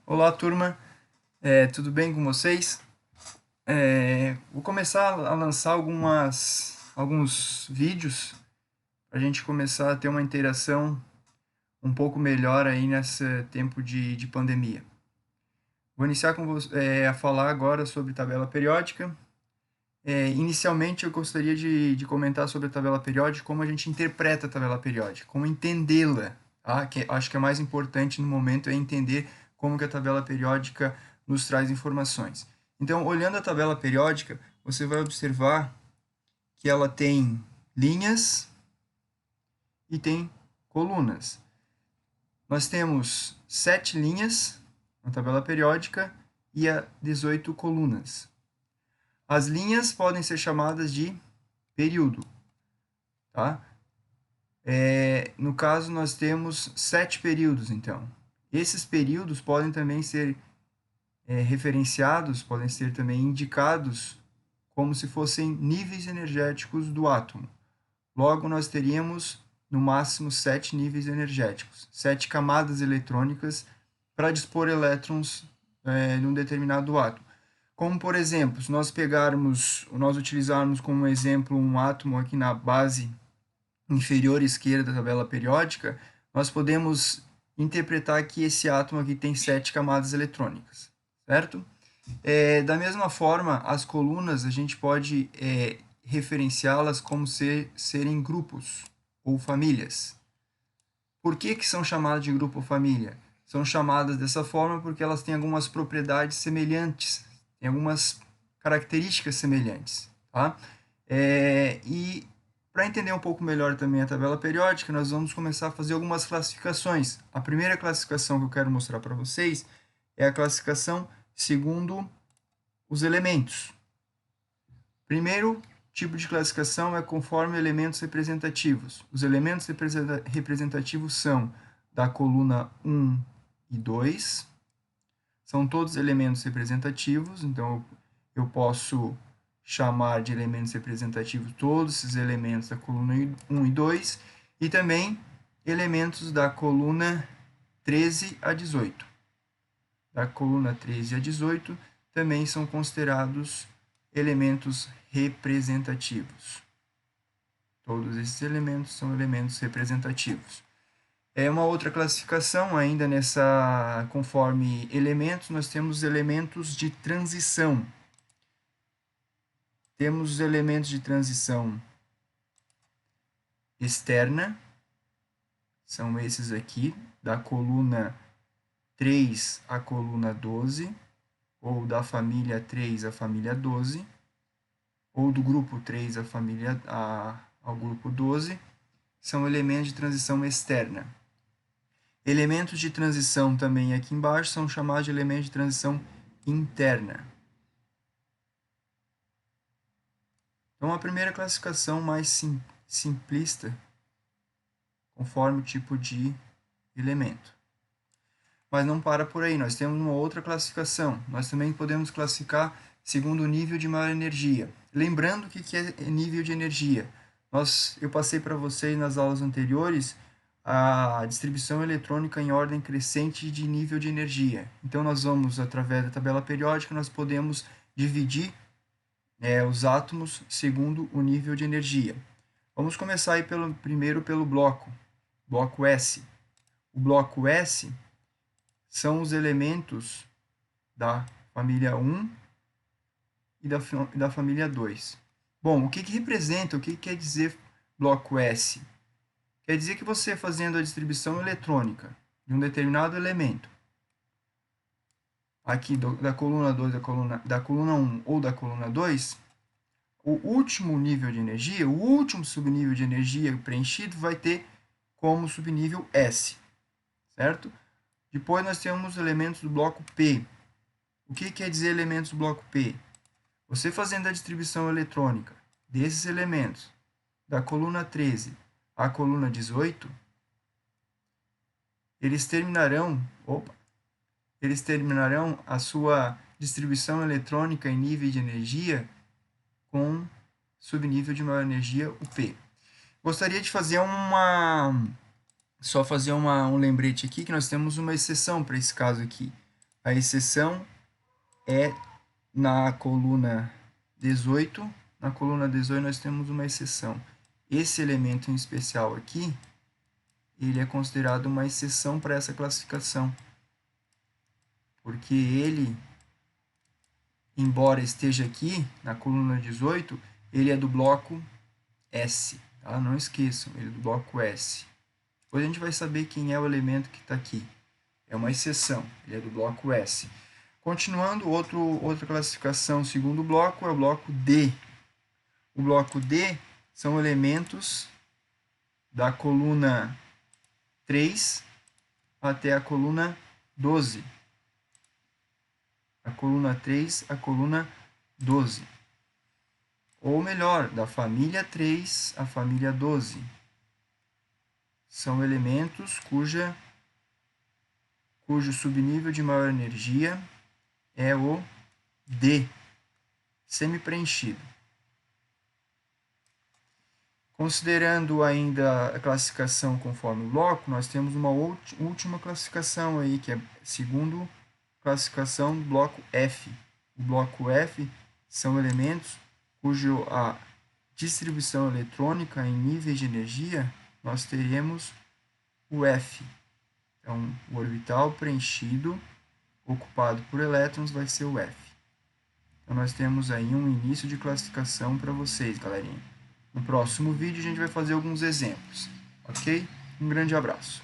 Olá, turma. Tudo bem com vocês? Vou começar a lançar alguns vídeos para a gente começar a ter uma interação um pouco melhor aí nesse tempo de pandemia. Vou iniciar a falar agora sobre tabela periódica. Inicialmente, eu gostaria de comentar sobre a tabela periódica, como a gente interpreta a tabela periódica, como entendê-la. Tá? Acho que é mais importante no momento é entender como que a tabela periódica nos traz informações. Então, olhando a tabela periódica, você vai observar que ela tem linhas e tem colunas. Nós temos 7 linhas na tabela periódica e 18 colunas. As linhas podem ser chamadas de período, tá? No caso, nós temos 7 períodos, então. Esses períodos podem também ser referenciados, podem ser também indicados como se fossem níveis energéticos do átomo. Logo, nós teríamos, no máximo, 7 níveis energéticos, 7 camadas eletrônicas para dispor elétrons em um determinado átomo. Como, por exemplo, se nós utilizarmos como exemplo um átomo aqui na base inferior esquerda da tabela periódica, nós podemos interpretar que esse átomo aqui tem 7 camadas eletrônicas, certo? Da mesma forma, as colunas a gente pode referenciá-las como serem grupos ou famílias. Por que são chamadas de grupo ou família? São chamadas dessa forma porque elas têm algumas propriedades semelhantes, têm algumas características semelhantes. Tá? E para entender um pouco melhor também a tabela periódica, nós vamos começar a fazer algumas classificações. A primeira classificação que eu quero mostrar para vocês é a classificação segundo os elementos. Primeiro tipo de classificação é conforme elementos representativos. Os elementos representativos são da coluna 1 e 2. São todos elementos representativos, então eu posso chamar de elementos representativos todos esses elementos da coluna 1 e 2 e também elementos da coluna 13 a 18. Da coluna 13 a 18 também são considerados elementos representativos. Todos esses elementos são elementos representativos. Uma outra classificação, ainda conforme elementos, nós temos elementos de transição. Temos os elementos de transição externa, são esses aqui, da coluna 3 à coluna 12, ou da família 3 à família 12, ou do grupo 3 ao grupo 12, são elementos de transição externa. Elementos de transição também aqui embaixo são chamados de elementos de transição interna. Então, a primeira classificação mais simplista, conforme o tipo de elemento. Mas não para por aí, nós temos uma outra classificação. Nós também podemos classificar segundo o nível de maior energia. Lembrando o que é nível de energia. Eu passei para vocês nas aulas anteriores a distribuição eletrônica em ordem crescente de nível de energia. Então, nós vamos, através da tabela periódica, nós podemos dividir os átomos segundo o nível de energia. Vamos começar aí primeiro pelo bloco S. O bloco S são os elementos da família 1 e da família 2. Bom, o que representa, o que quer dizer bloco S? Quer dizer que você fazendo a distribuição eletrônica de um determinado elemento, aqui da coluna 2, da coluna 1 ou da coluna 2, o último nível de energia, o último subnível de energia preenchido vai ter como subnível S, certo? Depois nós temos elementos do bloco P. O que quer dizer elementos do bloco P? Você fazendo a distribuição eletrônica desses elementos da coluna 13 à coluna 18, eles terminarão a sua distribuição eletrônica em nível de energia com subnível de maior energia, o P. Gostaria de fazer um lembrete aqui, que nós temos uma exceção para esse caso aqui. A exceção é na coluna 18. Na coluna 18 nós temos uma exceção. Esse elemento em especial aqui, ele é considerado uma exceção para essa classificação. Porque ele, embora esteja aqui na coluna 18, ele é do bloco S. Tá? Não esqueçam, ele é do bloco S. Depois a gente vai saber quem é o elemento que está aqui. É uma exceção, ele é do bloco S. Continuando, outra classificação, segundo bloco, é o bloco D. O bloco D são elementos da coluna 3 até a coluna 12. A coluna 3 à coluna 12. Ou melhor, da família 3 à família 12. São elementos cujo subnível de maior energia é o D, semi-preenchido. Considerando ainda a classificação conforme o bloco, nós temos uma última classificação aí, que é segundo classificação do bloco F. O bloco F são elementos cuja a distribuição eletrônica em níveis de energia, nós teremos o F. Então, o orbital preenchido, ocupado por elétrons, vai ser o F. Então, nós temos aí um início de classificação para vocês, galerinha. No próximo vídeo, a gente vai fazer alguns exemplos, ok? Um grande abraço.